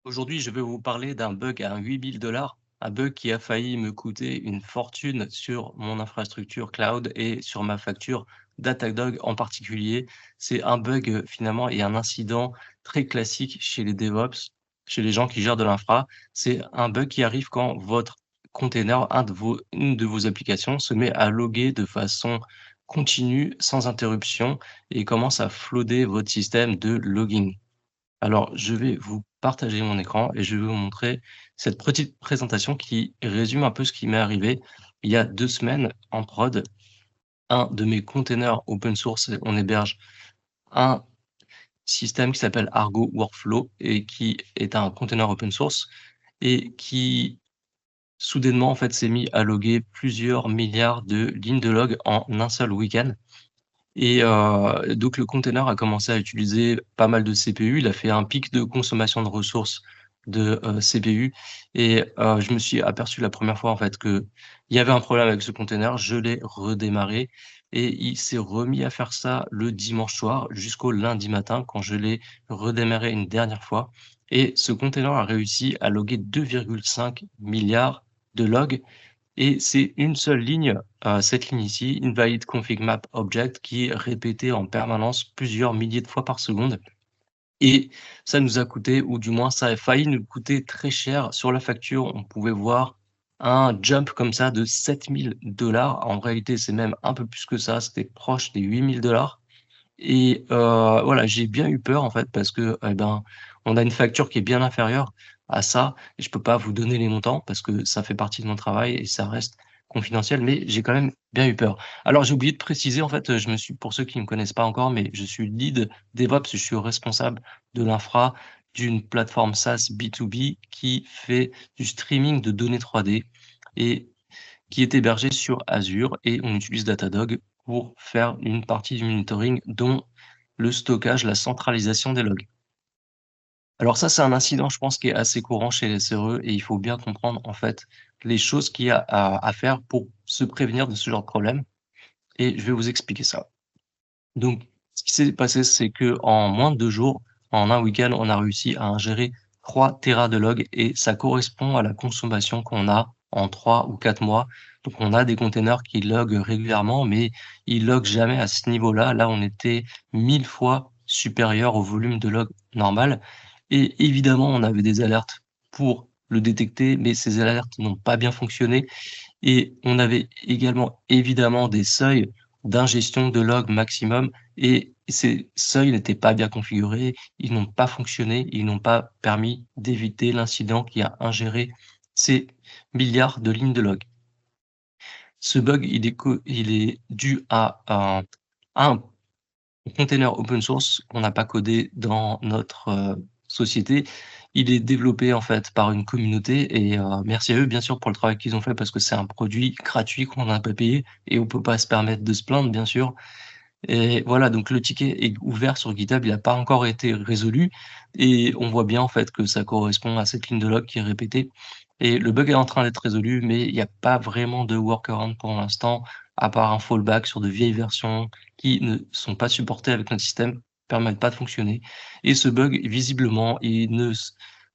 Aujourd'hui, je vais vous parler d'un bug à 8 000 $, un bug qui a failli me coûter une fortune sur mon infrastructure cloud et sur ma facture Datadog en particulier. C'est un bug finalement et un incident très classique chez les DevOps, chez les gens qui gèrent de l'infra. C'est un bug qui arrive quand votre container, une de vos applications se met à loguer de façon continue, sans interruption, et commence à floader votre système de logging. Alors, je vais vous partager mon écran et je vais vous montrer cette petite présentation qui résume un peu ce qui m'est arrivé il y a 2 semaines en prod. Un de mes containers open source, on héberge un système qui s'appelle Argo Workflow et qui est un container open source et qui soudainement, en fait, s'est mis à loguer plusieurs milliards de lignes de log en un seul week-end. Et donc le container a commencé à utiliser pas mal de CPU. Il a fait un pic de consommation de ressources de, CPU et je me suis aperçu la première fois, en fait, qu'il y avait un problème avec ce container. Je l'ai redémarré et il s'est remis à faire ça le dimanche soir jusqu'au lundi matin quand je l'ai redémarré une dernière fois et ce container a réussi à loguer 2,5 milliards de logs et c'est une seule ligne, cette ligne ici, invalid config map object, qui est répétée en permanence plusieurs milliers de fois par seconde et ça nous a coûté, ou du moins ça a failli nous coûter très cher. Sur la facture, on pouvait voir un jump comme ça de 7 000 $. En réalité, c'est même un peu plus que ça, c'était proche des 8 000 $. Et voilà, j'ai bien eu peur, en fait, parce que, eh ben, on a une facture qui est bien inférieure à ça et je peux pas vous donner les montants parce que ça fait partie de mon travail et ça reste confidentiel, mais j'ai quand même bien eu peur. Alors j'ai oublié de préciser, en fait, je me suis pour ceux qui ne me connaissent pas encore, mais je suis lead DevOps, je suis responsable de l'infra d'une plateforme SaaS B2B qui fait du streaming de données 3D et qui est hébergé sur Azure et on utilise Datadog pour faire une partie du monitoring, dont le stockage, la centralisation des logs. Alors ça, c'est un incident, je pense, qui est assez courant chez les SRE et il faut bien comprendre, en fait, les choses qu'il y a à faire pour se prévenir de ce genre de problème et je vais vous expliquer ça. Donc, ce qui s'est passé, c'est que en moins de 2 jours, en un week-end, on a réussi à ingérer 3 téras de logs et ça correspond à la consommation qu'on a en 3 ou 4 mois. Donc on a des containers qui loguent régulièrement, mais ils loguent jamais à ce niveau-là. Là, on était 1000 fois supérieur au volume de log normal et évidemment, on avait des alertes pour le détecter, mais ces alertes n'ont pas bien fonctionné et on avait également évidemment des seuils d'ingestion de log maximum et ces seuils n'étaient pas bien configurés, ils n'ont pas fonctionné, ils n'ont pas permis d'éviter l'incident qui a ingéré ces milliards de lignes de log. Ce bug, il est dû à un container open source qu'on n'a pas codé dans notre, société. Il est développé, en fait, par une communauté et merci à eux, bien sûr, pour le travail qu'ils ont fait parce que c'est un produit gratuit qu'on n'a pas payé et on peut pas se permettre de se plaindre, bien sûr. Et voilà, donc le ticket est ouvert sur GitHub, il a pas encore été résolu et on voit bien, en fait, que ça correspond à cette ligne de log qui est répétée et le bug est en train d'être résolu, mais il y a pas vraiment de workaround pour l'instant, à part un fallback sur de vieilles versions qui ne sont pas supportées avec notre système, permettent pas de fonctionner et ce bug, visiblement, il ne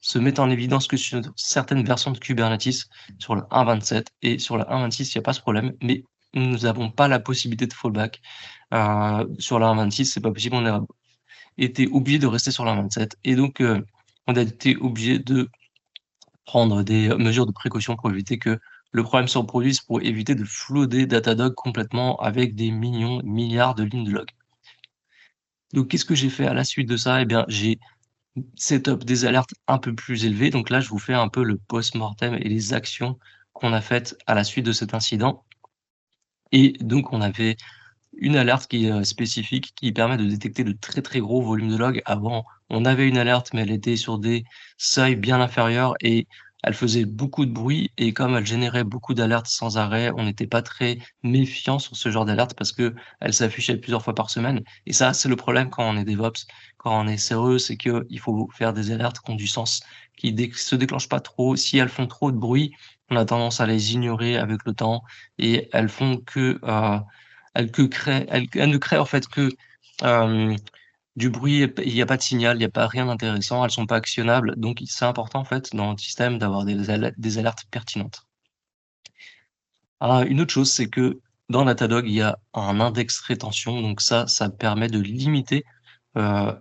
se met en évidence que sur certaines versions de Kubernetes, sur le 1.27 et sur le 1.26, il y a pas ce problème, mais nous n'avons pas la possibilité de fallback. Sur la 1.26, c'est pas possible, on a été obligé de rester sur la 1.27 et donc on a été obligé de prendre des mesures de précaution pour éviter que le problème se reproduise, pour éviter de floader Datadog complètement avec des millions, milliards de lignes de log. Donc qu'est-ce que j'ai fait à la suite de ça? Eh bien, j'ai set-up des alertes un peu plus élevées. Donc là, je vous fais un peu le post-mortem et les actions qu'on a faites à la suite de cet incident et donc on avait une alerte qui est, spécifique, qui permet de détecter de très, très gros volumes de logs. Avant, on avait une alerte, mais elle était sur des seuils bien inférieurs et elle faisait beaucoup de bruit et comme elle générait beaucoup d'alertes sans arrêt, on n'était pas très méfiant sur ce genre d'alerte parce qu'elle s'affichait plusieurs fois par semaine et ça, c'est le problème quand on est DevOps, quand on est sérieux, c'est qu'il faut faire des alertes qui ont du sens, qui se déclenchent pas trop. Si elles font trop de bruit, on a tendance à les ignorer avec le temps et elles font que, elle ne crée en fait que, hem, du bruit, il y a pas de signal, il y a pas rien d'intéressant, elles sont pas actionnables, donc c'est important en fait dans notre système d'avoir des alertes pertinentes. Ah, une autre chose, c'est que dans Datadog, il y a un index rétention, donc ça permet de limiter, heu,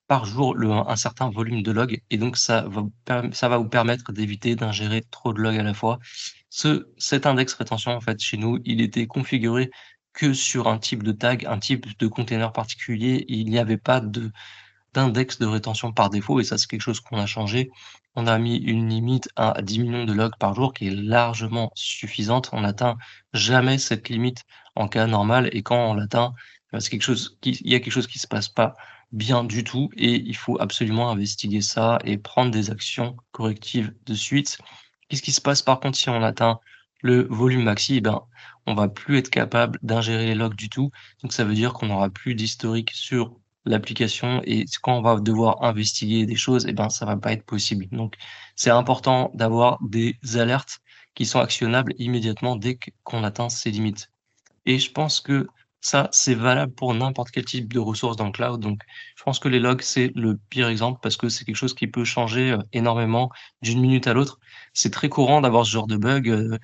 par jour un certain volume de logs et donc ça va vous permettre d'éviter d'ingérer trop de logs à la fois. Cet index rétention, en fait, chez nous, il était configuré que sur un type de tag, un type de container particulier. Il n'y avait pas d'index de rétention par défaut et ça, c'est quelque chose qu'on a changé. On a mis une limite à 10 millions de logs par jour qui est largement suffisante. On n'atteint jamais cette limite en cas normal et quand on l'atteint, c'est quelque chose qui il y a quelque chose qui se passe pas bien du tout et il faut absolument investiguer ça et prendre des actions correctives de suite. Qu'est-ce qui se passe par contre si on atteint le volume maxi? Eh ben, on va plus être capable d'ingérer les logs du tout. Donc ça veut dire qu'on n'aura plus d'historique sur l'application et quand on va devoir investiguer des choses et ben, ça va pas être possible. Donc c'est important d'avoir des alertes qui sont actionnables immédiatement dès qu'on atteint ces limites. Et je pense que ça, c'est valable pour n'importe quel type de ressources dans le cloud. Donc, je pense que les logs, c'est le pire exemple parce que c'est quelque chose qui peut changer énormément d'une minute à l'autre. C'est très courant d'avoir ce genre de bug,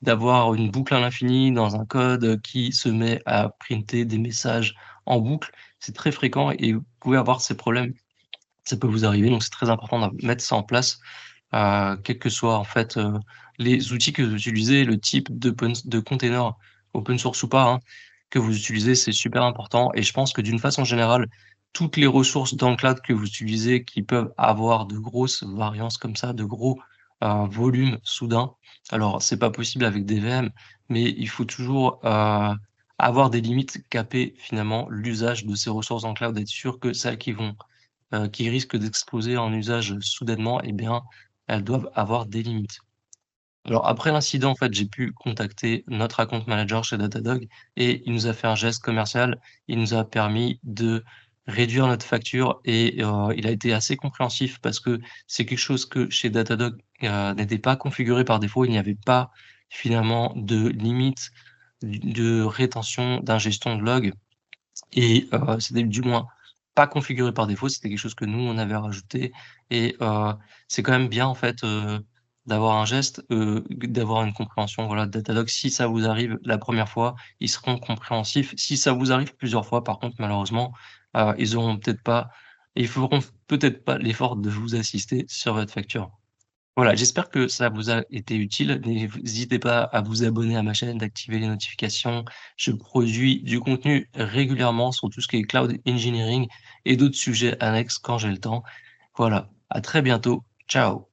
d'avoir une boucle à l'infini dans un code qui se met à printer des messages en boucle. C'est très fréquent et vous pouvez avoir ces problèmes. Ça peut vous arriver, donc c'est très important de mettre ça en place, quels que soient en fait les outils que vous utilisez, le type de container open source ou pas, hein, que vous utilisez, c'est super important et je pense que d'une façon générale, toutes les ressources dans le cloud que vous utilisez qui peuvent avoir de grosses variances comme ça, de gros, volumes soudains. Alors c'est pas possible avec des VM, mais il faut toujours, avoir des limites, caper finalement l'usage de ces ressources dans le cloud, être sûr que celles qui risquent d'exploser en usage soudainement, eh bien, elles doivent avoir des limites. Alors après l'incident, en fait, j'ai pu contacter notre account manager chez Datadog et il nous a fait un geste commercial. Il nous a permis de réduire notre facture et il a été assez compréhensif parce que c'est quelque chose que chez Datadog, n'était pas configuré par défaut. Il n'y avait pas finalement de limite de rétention, d'ingestion de log et c'était du moins pas configuré par défaut, c'était quelque chose que nous, on avait rajouté et c'est quand même bien en fait, d'avoir un geste, d'avoir une compréhension, voilà, de Datadog. Si ça vous arrive la première fois, ils seront compréhensifs. Si ça vous arrive plusieurs fois, par contre, malheureusement, ils auront peut-être pas ils feront peut-être pas l'effort de vous assister sur votre facture. Voilà, j'espère que ça vous a été utile. N'hésitez pas à vous abonner à ma chaîne, d'activer les notifications. Je produis du contenu régulièrement sur tout ce qui est cloud engineering et d'autres sujets annexes quand j'ai le temps. Voilà, à très bientôt. Ciao.